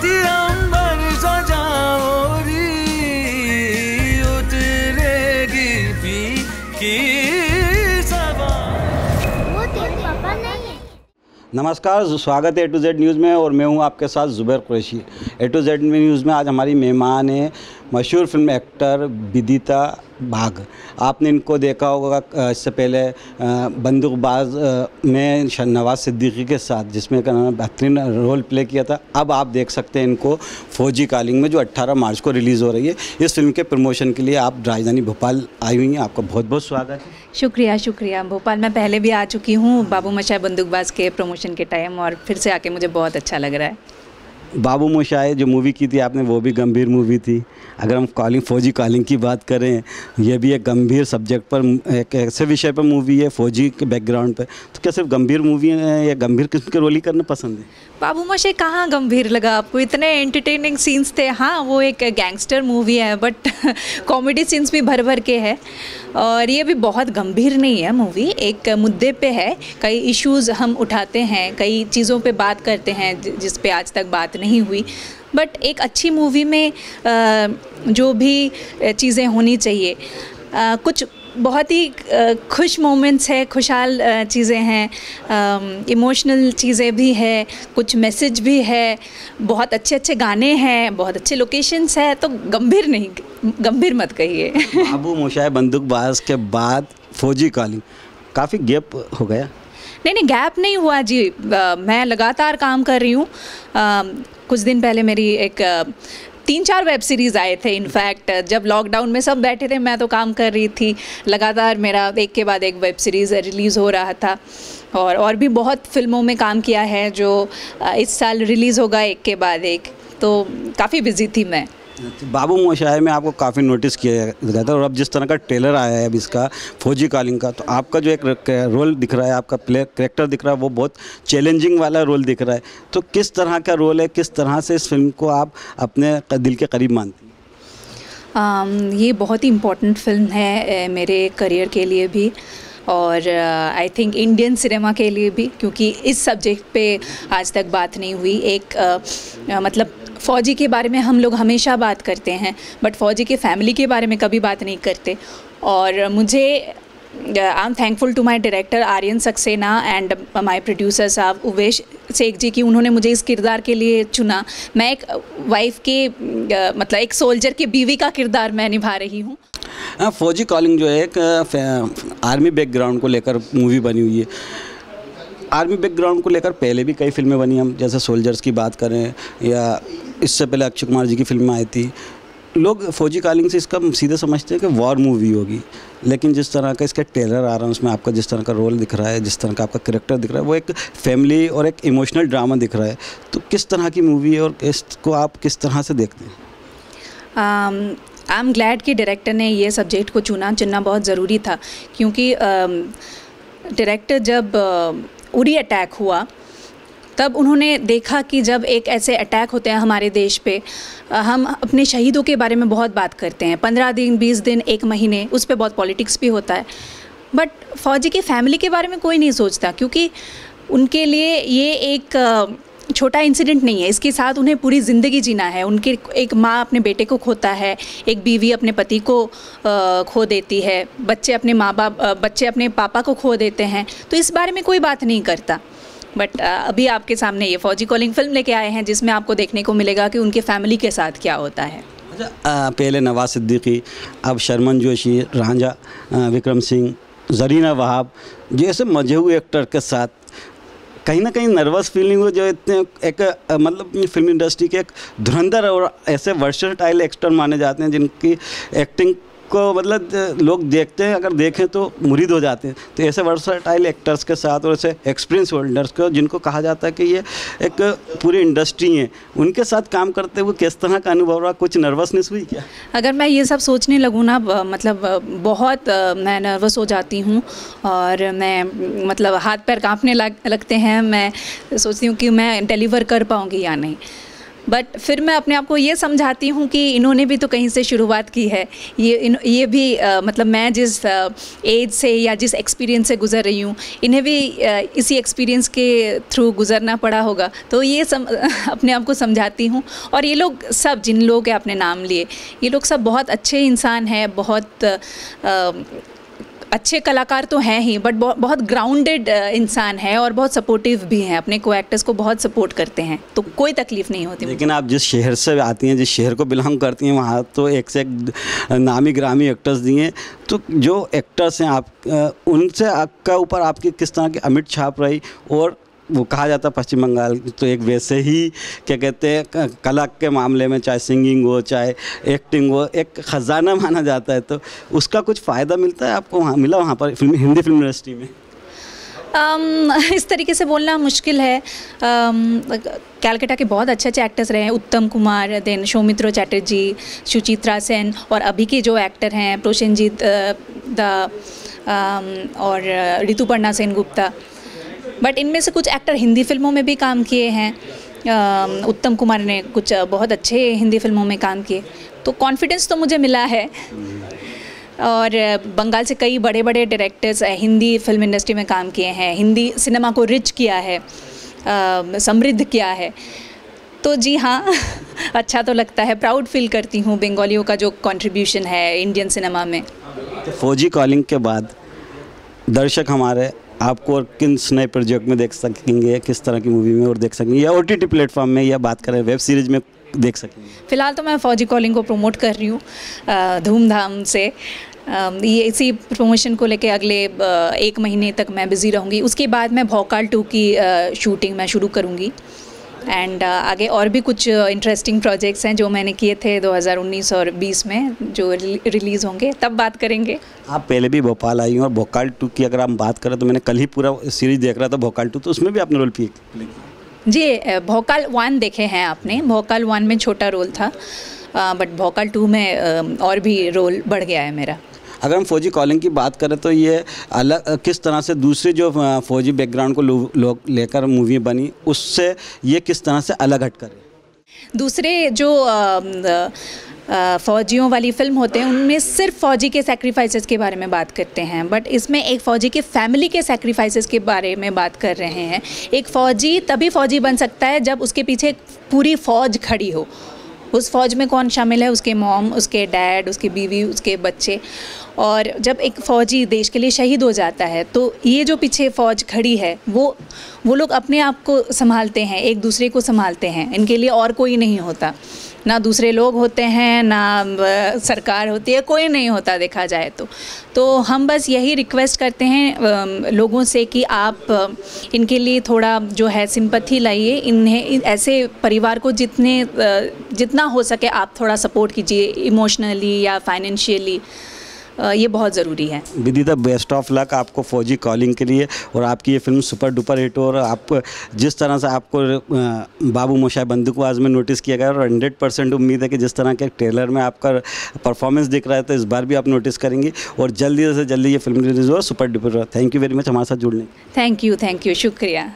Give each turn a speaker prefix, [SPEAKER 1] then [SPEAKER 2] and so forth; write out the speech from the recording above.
[SPEAKER 1] धरती अंबर सजाओरी उतरेगी फीकी सवार।
[SPEAKER 2] वो तेरे पापा नहीं है।
[SPEAKER 3] नमस्कार, स्वागत है A to Z न्यूज़ में और मैं हूं आपके साथ Zubair Qureshi. A to Z news में आज हमारी मेहमान है मशहूर फिल्म एक्टर विदिता भाग। आपने इनको देखा होगा इससे पहले बंदूकबाज में नवाज सिद्दीकी के साथ, जिसमें बेहतरीन रोल प्ले किया था। अब आप देख सकते हैं इनको फौजी कॉलिंग में, जो 18 मार्च को रिलीज़ हो रही है। इस फिल्म के प्रमोशन के लिए आप राजधानी भोपाल आई हुई हैं, आपका बहुत बहुत स्वागत है।
[SPEAKER 4] शुक्रिया। भोपाल में पहले भी आ चुकी हूँ बाबू मोशाय बंदूकबाज के प्रमोशन के टाइम, और फिर से आके मुझे बहुत अच्छा लग रहा है।
[SPEAKER 3] बाबू मोशाय जो मूवी की थी आपने, वो भी गंभीर मूवी थी। अगर हम फौजी कॉलिंग की बात करें, ये भी एक गंभीर सब्जेक्ट पर, एक ऐसे विषय पर मूवी है, फौजी के बैकग्राउंड पे। तो क्या सिर्फ गंभीर मूवी है या गंभीर किस्म के रोल ही करना पसंद है?
[SPEAKER 4] बाबू मोशाय कहाँ गंभीर लगा आपको? इतने एंटरटेनिंग सीन्स थे। हाँ, वो एक गैंगस्टर मूवी है, बट कॉमेडी सीन्स भी भर भर के है। और ये भी बहुत गंभीर नहीं है मूवी, एक मुद्दे पे है। कई इश्यूज़ हम उठाते हैं, कई चीज़ों पे बात करते हैं जिस पे आज तक बात नहीं हुई। बट एक अच्छी मूवी में जो भी चीज़ें होनी चाहिए, कुछ बहुत ही खुश मोमेंट्स है, खुशहाल चीज़ें हैं, इमोशनल चीज़ें भी है, कुछ मैसेज भी है, बहुत अच्छे अच्छे गाने हैं, बहुत अच्छे लोकेशंस है। तो गंभीर नहीं, गंभीर मत कहिए।
[SPEAKER 3] बाबू मोशाय बंदूकबाज के बाद फौजी कॉलिंग काफ़ी गैप हो गया।
[SPEAKER 4] नहीं, गैप नहीं हुआ जी। मैं लगातार काम कर रही हूँ। कुछ दिन पहले मेरी एक 3-4 वेब सीरीज़ आए थे। इनफैक्ट जब लॉकडाउन में सब बैठे थे, मैं तो काम कर रही थी लगातार। मेरा एक के बाद एक वेब सीरीज़ रिलीज़ हो रहा था, और भी बहुत फिल्मों में काम किया है जो इस साल रिलीज़ होगा एक के बाद एक। तो काफ़ी बिजी थी मैं।
[SPEAKER 3] बाबू मोशाय में आपको काफ़ी नोटिस किया गया था, और अब जिस तरह का ट्रेलर आया है अब इसका फौजी कॉलिंग का, तो आपका जो एक रोल दिख रहा है, आपका कैरेक्टर दिख रहा है, वो बहुत चैलेंजिंग वाला रोल दिख रहा है। तो किस तरह का रोल है, किस तरह से इस फिल्म को आप अपने दिल के करीब मानती हैं?
[SPEAKER 4] ये बहुत ही इम्पोर्टेंट फिल्म है मेरे करियर के लिए भी, और आई थिंक इंडियन सिनेमा के लिए भी, क्योंकि इस सब्जेक्ट पे आज तक बात नहीं हुई। मतलब फ़ौजी के बारे में हम लोग हमेशा बात करते हैं, बट फ़ौजी के फैमिली के बारे में कभी बात नहीं करते। और मुझे I am thankful to my director Aryan Saxena and my producer साहब उवेश शेख जी की उन्होंने मुझे इस किरदार के लिए चुना। मैं एक वाइफ के मतलब एक सोल्जर की बीवी का किरदार मैं निभा रही हूँ।
[SPEAKER 3] फौजी कॉलिंग जो है एक आर्मी बैकग्राउंड को लेकर मूवी बनी हुई है। आर्मी बैकग्राउंड को लेकर पहले भी कई फिल्में बनी, हम जैसे सोल्जर्स की बात करें, या इससे पहले अक्षय कुमार जी की फिल्में आई थी। लोग फौजी कॉलिंग से इसका सीधे समझते हैं कि वॉर मूवी होगी, लेकिन जिस तरह का इसका ट्रेलर आ रहा है उसमें आपका जिस तरह का रोल दिख रहा है, जिस तरह का आपका कैरेक्टर दिख रहा है, वो एक फैमिली और एक इमोशनल ड्रामा दिख रहा है। तो किस तरह की मूवी है और इसको आप किस तरह से देखते हैं?
[SPEAKER 4] आई एम ग्लैड कि डायरेक्टर ने ये सब्जेक्ट को चुनना बहुत ज़रूरी था, क्योंकि डायरेक्टर जब उरी अटैक हुआ तब उन्होंने देखा कि जब एक ऐसे अटैक होते हैं हमारे देश पे, हम अपने शहीदों के बारे में बहुत बात करते हैं, 15 दिन 20 दिन 1 महीने, उस पर बहुत पॉलिटिक्स भी होता है। बट फ़ौजी की फैमिली के बारे में कोई नहीं सोचता, क्योंकि उनके लिए ये एक छोटा इंसिडेंट नहीं है। इसके साथ उन्हें पूरी ज़िंदगी जीना है। उनके एक माँ अपने बेटे को खोता है, एक बीवी अपने पति को खो देती है, बच्चे अपने पापा को खो देते हैं। तो इस बारे में कोई बात नहीं करता। बट अभी आपके सामने ये फौजी कॉलिंग फिल्म लेके आए हैं, जिसमें आपको देखने को मिलेगा कि उनके फैमिली के साथ क्या होता है।
[SPEAKER 3] पहले नवाज सिद्दीकी, अब शर्मन जोशी, रांझा, विक्रम सिंह, जरीना वहाब जैसे मजे हुए एक्टर के साथ कहीं ना कहीं नर्वस फीलिंग हो, जो इतने एक मतलब फिल्म इंडस्ट्री के एक धुरंधर और ऐसे वर्सेटाइल एक्टर माने जाते हैं, जिनकी एक्टिंग को मतलब लोग देखते हैं, अगर देखें तो मुरीद हो जाते हैं। तो ऐसे वर्सेटाइल एक्टर्स के साथ और ऐसे एक्सपीरियंस होल्डर्स को, जिनको कहा जाता है कि ये एक पूरी इंडस्ट्री है, उनके साथ काम करते हुए किस तरह का अनुभव रहा? कुछ नर्वसनेस हुई क्या?
[SPEAKER 4] अगर मैं ये सब सोचने लगूँ ना, मतलब बहुत मैं नर्वस हो जाती हूँ, और मैं मतलब हाथ पैर कांपने लगते हैं। मैं सोचती हूँ कि मैं डिलीवर कर पाऊँगी या नहीं। बट फिर मैं अपने आप को ये समझाती हूँ कि इन्होंने भी तो कहीं से शुरुआत की है। ये भी मतलब मैं जिस एज से या जिस एक्सपीरियंस से गुज़र रही हूँ, इन्हें भी इसी एक्सपीरियंस के थ्रू गुज़रना पड़ा होगा। तो ये अपने आप को समझाती हूँ। और ये लोग सब, जिन लोगों के आपने नाम लिए, ये लोग सब बहुत अच्छे इंसान हैं, बहुत अच्छे कलाकार तो हैं ही, बट बहुत ग्राउंडेड इंसान है और बहुत सपोर्टिव भी हैं, अपने को एक्टर्स को बहुत सपोर्ट करते हैं, तो कोई तकलीफ नहीं होती।
[SPEAKER 3] लेकिन आप जिस शहर से आती हैं, जिस शहर को बिलोंग करती हैं, वहाँ तो एक से एक नामी ग्रामी एक्टर्स दिए, तो जो एक्टर्स हैं आप उनसे आपका ऊपर आपकी किस तरह की अमिट छाप रही? और वो कहा जाता है पश्चिम बंगाल तो एक वैसे ही क्या कहते हैं कला के मामले में, चाहे सिंगिंग हो चाहे एक्टिंग हो, एक ख़जाना माना जाता है, तो उसका कुछ फ़ायदा मिलता है आपको, वहाँ मिला वहाँ पर हिंदी फिल्म इंडस्ट्री में?
[SPEAKER 4] इस तरीके से बोलना मुश्किल है। कैलकाटा के बहुत अच्छे अच्छे एक्टर्स रहे हैं, उत्तम कुमार, देन सौमित्र चैटर्जी, सुचित्रा सेन, और अभी के जो एक्टर हैं प्रोसेनजीत और ऋतुपर्णा सेनगुप्ता। बट इनमें से कुछ एक्टर हिंदी फिल्मों में भी काम किए हैं। उत्तम कुमार ने कुछ बहुत अच्छे हिंदी फिल्मों में काम किए, तो कॉन्फिडेंस तो मुझे मिला है। और बंगाल से कई बड़े बड़े डायरेक्टर्स हिंदी फिल्म इंडस्ट्री में काम किए हैं, हिंदी सिनेमा को रिच किया है, समृद्ध किया है। तो जी हाँ, अच्छा तो लगता है, प्राउड फील करती हूँ बंगालियों का जो कंट्रीब्यूशन है इंडियन सिनेमा में।
[SPEAKER 3] तो फौजी कॉलिंग के बाद दर्शक हमारे आपको और किन नए प्रोजेक्ट में देख सकेंगे, किस तरह की मूवी में और देख सकेंगे, या OTT प्लेटफॉर्म में, या बात करें वेब सीरीज़ में देख सकेंगे?
[SPEAKER 4] फ़िलहाल तो मैं फौजी कॉलिंग को प्रमोट कर रही हूँ धूमधाम से। ये इसी प्रमोशन को लेके अगले 1 महीने तक मैं बिज़ी रहूँगी। उसके बाद मैं भोकाल 2 की शूटिंग मैं शुरू करूँगी। एंड आगे और भी कुछ इंटरेस्टिंग प्रोजेक्ट्स हैं जो मैंने किए थे 2019 और 20 में, जो रिलीज़ होंगे, तब बात करेंगे।
[SPEAKER 3] आप पहले भी भोपाल आई हैं, और भोकाल 2 की अगर हम बात करें तो मैंने कल ही पूरा सीरीज़ देख रहा था भोकाल 2, तो उसमें भी आपने रोल प्ले किया?
[SPEAKER 4] जी, भोकाल 1 देखे हैं आपने। भोकाल 1 में छोटा रोल था, बट भोकाल 2 में और भी रोल बढ़ गया है मेरा।
[SPEAKER 3] अगर हम फौजी कॉलिंग की बात करें तो ये अलग किस तरह से दूसरे जो फौजी बैकग्राउंड को लोग लेकर मूवी बनी, उससे ये किस तरह से अलग हट करे?
[SPEAKER 4] दूसरे जो फ़ौजियों वाली फ़िल्म होते हैं उनमें सिर्फ फ़ौजी के सैक्रिफाइसेस के बारे में बात करते हैं, बट इसमें एक फ़ौजी के फैमिली के सैक्रिफाइसेस के बारे में बात कर रहे हैं। एक फ़ौजी तभी फ़ौजी बन सकता है जब उसके पीछे एक पूरी फ़ौज खड़ी हो। उस फ़ौज में कौन शामिल है? उसके मॉम, उसके डैड, उसकी बीवी, उसके बच्चे। और जब एक फ़ौजी देश के लिए शहीद हो जाता है तो ये जो पीछे फ़ौज खड़ी है वो लोग अपने आप को संभालते हैं, एक दूसरे को संभालते हैं। इनके लिए और कोई नहीं होता, ना दूसरे लोग होते हैं, ना सरकार होती है, कोई नहीं होता देखा जाए तो हम बस यही रिक्वेस्ट करते हैं लोगों से कि आप इनके लिए थोड़ा जो है सिंपैथी लाइए। इन्हें ऐसे परिवार को जितना हो सके आप थोड़ा सपोर्ट कीजिए, इमोशनली या फाइनेंशियली। ये बहुत ज़रूरी है।
[SPEAKER 3] विदी द बेस्ट ऑफ लक आपको फौजी कॉलिंग के लिए, और आपकी ये फिल्म सुपर डुपर हिट हो। और आप जिस तरह से आपको बाबू मोशाय बंदूकबाज में नोटिस किया गया, और 100% उम्मीद है कि जिस तरह के ट्रेलर में आपका परफॉर्मेंस दिख रहा है तो इस बार भी आप नोटिस करेंगी, और जल्दी से जल्दी ये फिल्म रिलीज हो, सुपर डुपर हो। थैंक यू वेरी मच हमारे साथ जुड़ने।
[SPEAKER 4] थैंक यू, शुक्रिया।